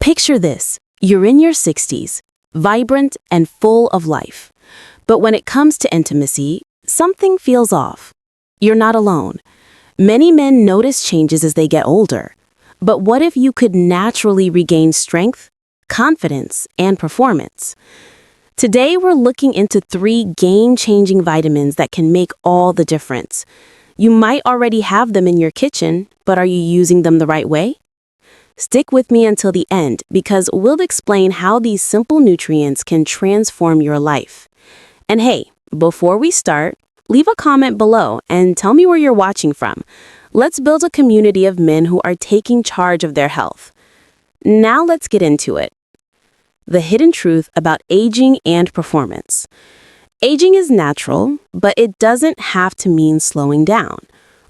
Picture this. You're in your 60s, vibrant and full of life. But when it comes to intimacy, something feels off. You're not alone. Many men notice changes as they get older. But what if you could naturally regain strength, confidence, and performance? Today, we're looking into 3 game-changing vitamins that can make all the difference. You might already have them in your kitchen, but are you using them the right way? Stick with me until the end because we'll explain how these simple nutrients can transform your life. And hey, before we start, leave a comment below and tell me where you're watching from. Let's build a community of men who are taking charge of their health. Now let's get into it. The hidden truth about aging and performance. Aging is natural, but it doesn't have to mean slowing down.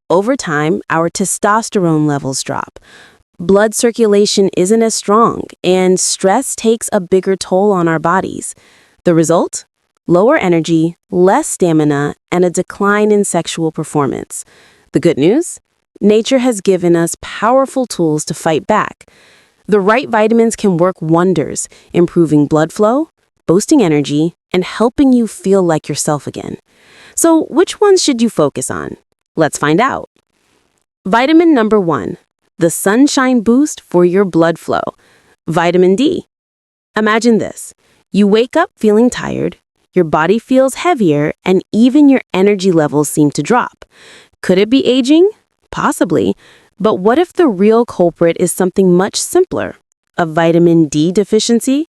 Over time, our testosterone levels drop. Blood circulation isn't as strong, and stress takes a bigger toll on our bodies. The result? Lower energy, less stamina, and a decline in sexual performance. The good news? Nature has given us powerful tools to fight back. The right vitamins can work wonders, improving blood flow, boosting energy, and helping you feel like yourself again. So, which ones should you focus on? Let's find out. Vitamin number 1. The sunshine boost for your blood flow. Vitamin D. Imagine this. You wake up feeling tired, your body feels heavier, and even your energy levels seem to drop. Could it be aging? Possibly. But what if the real culprit is something much simpler? A vitamin D deficiency?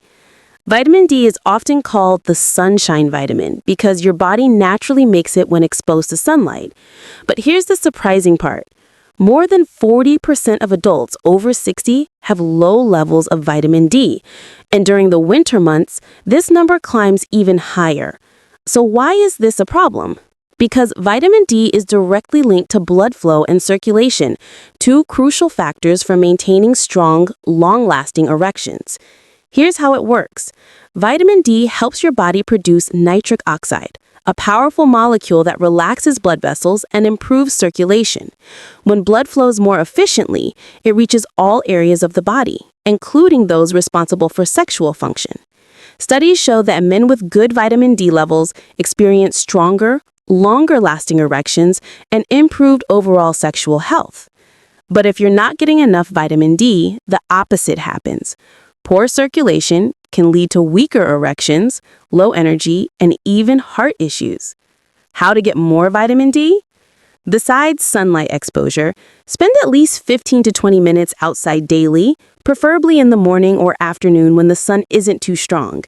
Vitamin D is often called the sunshine vitamin because your body naturally makes it when exposed to sunlight. But here's the surprising part. More than 40% of adults over 60 have low levels of vitamin D, and during the winter months, this number climbs even higher. So why is this a problem? Because vitamin D is directly linked to blood flow and circulation, 2 crucial factors for maintaining strong, long-lasting erections. Here's how it works. Vitamin D helps your body produce nitric oxide, a powerful molecule that relaxes blood vessels and improves circulation. When blood flows more efficiently, it reaches all areas of the body, including those responsible for sexual function. Studies show that men with good vitamin D levels experience stronger, longer-lasting erections and improved overall sexual health. But if you're not getting enough vitamin D, the opposite happens. Poor circulation can lead to weaker erections, low energy, and even heart issues. How to get more vitamin D? Besides sunlight exposure, spend at least 15 to 20 minutes outside daily, preferably in the morning or afternoon when the sun isn't too strong.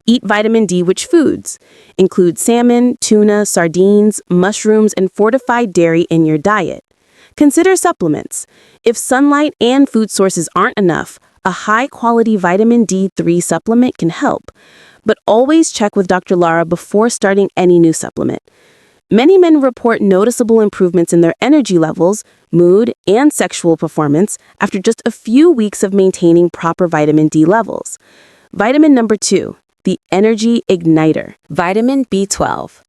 Eat vitamin D-rich foods. Include salmon, tuna, sardines, mushrooms, and fortified dairy in your diet. Consider supplements. If sunlight and food sources aren't enough, a high-quality vitamin D3 supplement can help. But always check with Dr. Lara before starting any new supplement. Many men report noticeable improvements in their energy levels, mood, and sexual performance after just a few weeks of maintaining proper vitamin D levels. Vitamin number 2, the energy igniter, vitamin B12.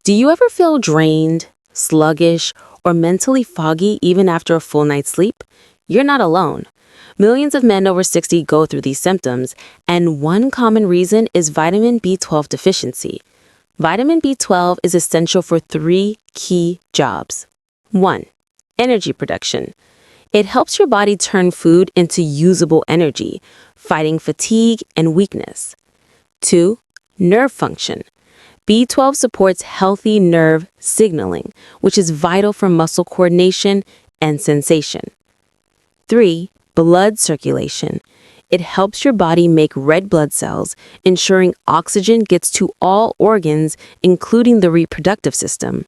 Do you ever feel drained, sluggish, or mentally foggy even after a full night's sleep? You're not alone. Millions of men over 60 go through these symptoms, and one common reason is vitamin B12 deficiency. Vitamin B12 is essential for 3 key jobs. 1. Energy production. It helps your body turn food into usable energy, fighting fatigue and weakness. 2. Nerve function. B12 supports healthy nerve signaling, which is vital for muscle coordination and sensation. 3. Blood circulation. It helps your body make red blood cells, ensuring oxygen gets to all organs, including the reproductive system.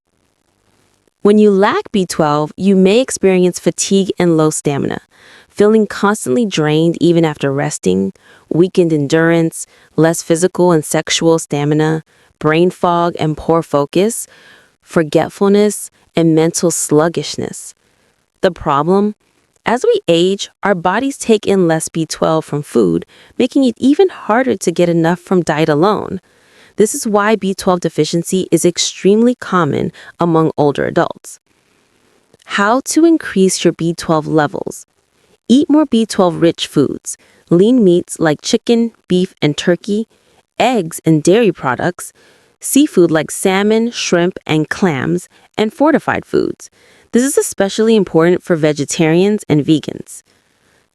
When you lack B12, you may experience fatigue and low stamina, feeling constantly drained even after resting, weakened endurance, less physical and sexual stamina, brain fog and poor focus, forgetfulness, and mental sluggishness. The problem? As we age, our bodies take in less B12 from food, making it even harder to get enough from diet alone. This is why B12 deficiency is extremely common among older adults. How to increase your B12 levels. Eat more B12-rich foods. lean meats like chicken, beef, and turkey, eggs and dairy products, seafood like salmon, shrimp, and clams, and fortified foods. This is especially important for vegetarians and vegans.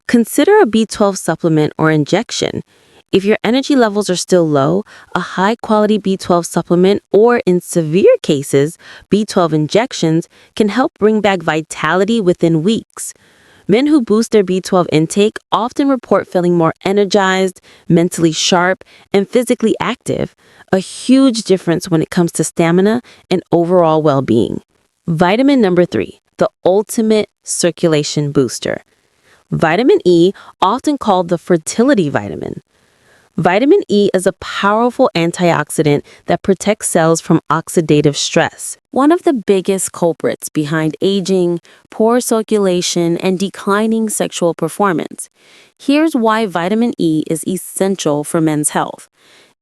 Consider a B12 supplement or injection. If your energy levels are still low, a high-quality B12 supplement or, in severe cases, B12 injections can help bring back vitality within weeks. Men who boost their B12 intake often report feeling more energized, mentally sharp, and physically active, a huge difference when it comes to stamina and overall well-being. Vitamin number 3, the ultimate circulation booster. Vitamin E, often called the fertility vitamin. Vitamin E is a powerful antioxidant that protects cells from oxidative stress, one of the biggest culprits behind aging, poor circulation, and declining sexual performance. Here's why vitamin E is essential for men's health.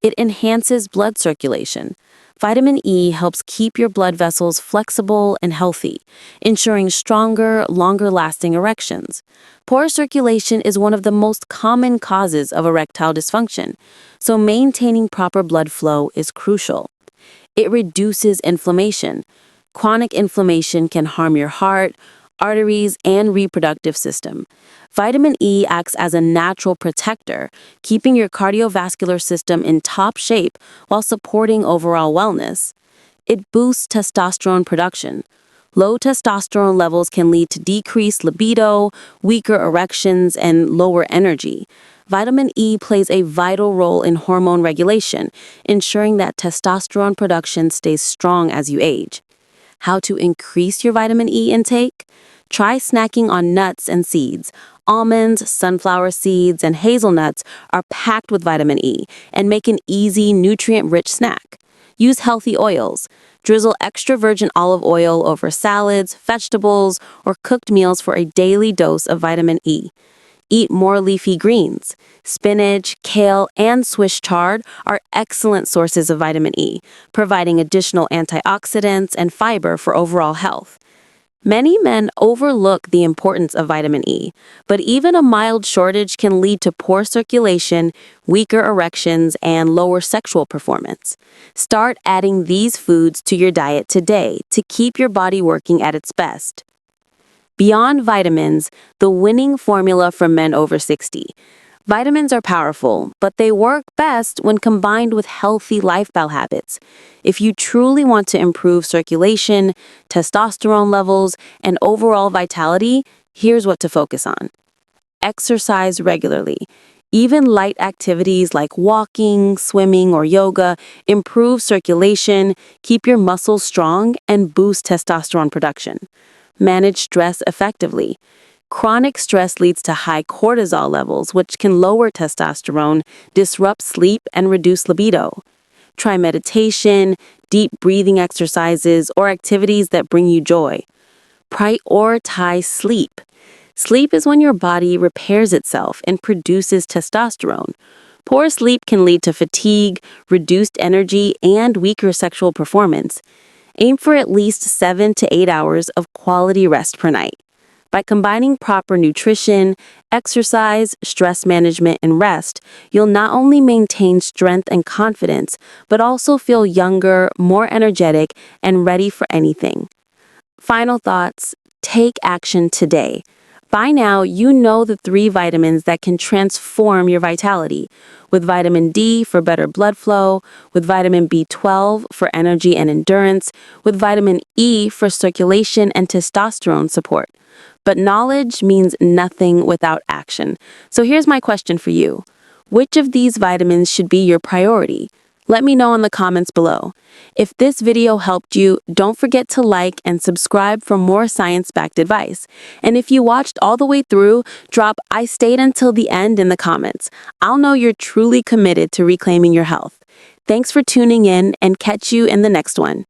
It enhances blood circulation. Vitamin E helps keep your blood vessels flexible and healthy, ensuring stronger, longer-lasting erections. Poor circulation is one of the most common causes of erectile dysfunction, so maintaining proper blood flow is crucial. It reduces inflammation. Chronic inflammation can harm your heart, arteries, and reproductive system. Vitamin E acts as a natural protector, keeping your cardiovascular system in top shape while supporting overall wellness. It boosts testosterone production. Low testosterone levels can lead to decreased libido, weaker erections, and lower energy. Vitamin E plays a vital role in hormone regulation, ensuring that testosterone production stays strong as you age. How to increase your vitamin E intake? Try snacking on nuts and seeds. Almonds, sunflower seeds, and hazelnuts are packed with vitamin E and make an easy, nutrient-rich snack. Use healthy oils. Drizzle extra virgin olive oil over salads, vegetables, or cooked meals for a daily dose of vitamin E. Eat more leafy greens. Spinach, kale, and Swiss chard are excellent sources of vitamin E, providing additional antioxidants and fiber for overall health. Many men overlook the importance of vitamin E, but even a mild shortage can lead to poor circulation, weaker erections, and lower sexual performance. Start adding these foods to your diet today to keep your body working at its best. Beyond vitamins, the winning formula for men over 60. Vitamins are powerful, but they work best when combined with healthy lifestyle habits. If you truly want to improve circulation, testosterone levels, and overall vitality, here's what to focus on. Exercise regularly. Even light activities like walking, swimming, or yoga improve circulation, keep your muscles strong, and boost testosterone production. Manage stress effectively. Chronic stress leads to high cortisol levels, which can lower testosterone, disrupt sleep, and reduce libido. Try meditation, deep breathing exercises, or activities that bring you joy. Prioritize sleep. Sleep is when your body repairs itself and produces testosterone. Poor sleep can lead to fatigue, reduced energy, and weaker sexual performance. Aim for at least 7 to 8 hours of quality rest per night. By combining proper nutrition, exercise, stress management, and rest, you'll not only maintain strength and confidence, but also feel younger, more energetic, and ready for anything. Final thoughts: take action today. By now, you know the 3 vitamins that can transform your vitality. With vitamin D for better blood flow, with vitamin B12 for energy and endurance, with vitamin E for circulation and testosterone support. But knowledge means nothing without action. So here's my question for you. Which of these vitamins should be your priority? Let me know in the comments below. If this video helped you, don't forget to like and subscribe for more science-backed advice. And if you watched all the way through, drop "I stayed until the end" in the comments. I'll know you're truly committed to reclaiming your health. Thanks for tuning in, and catch you in the next one.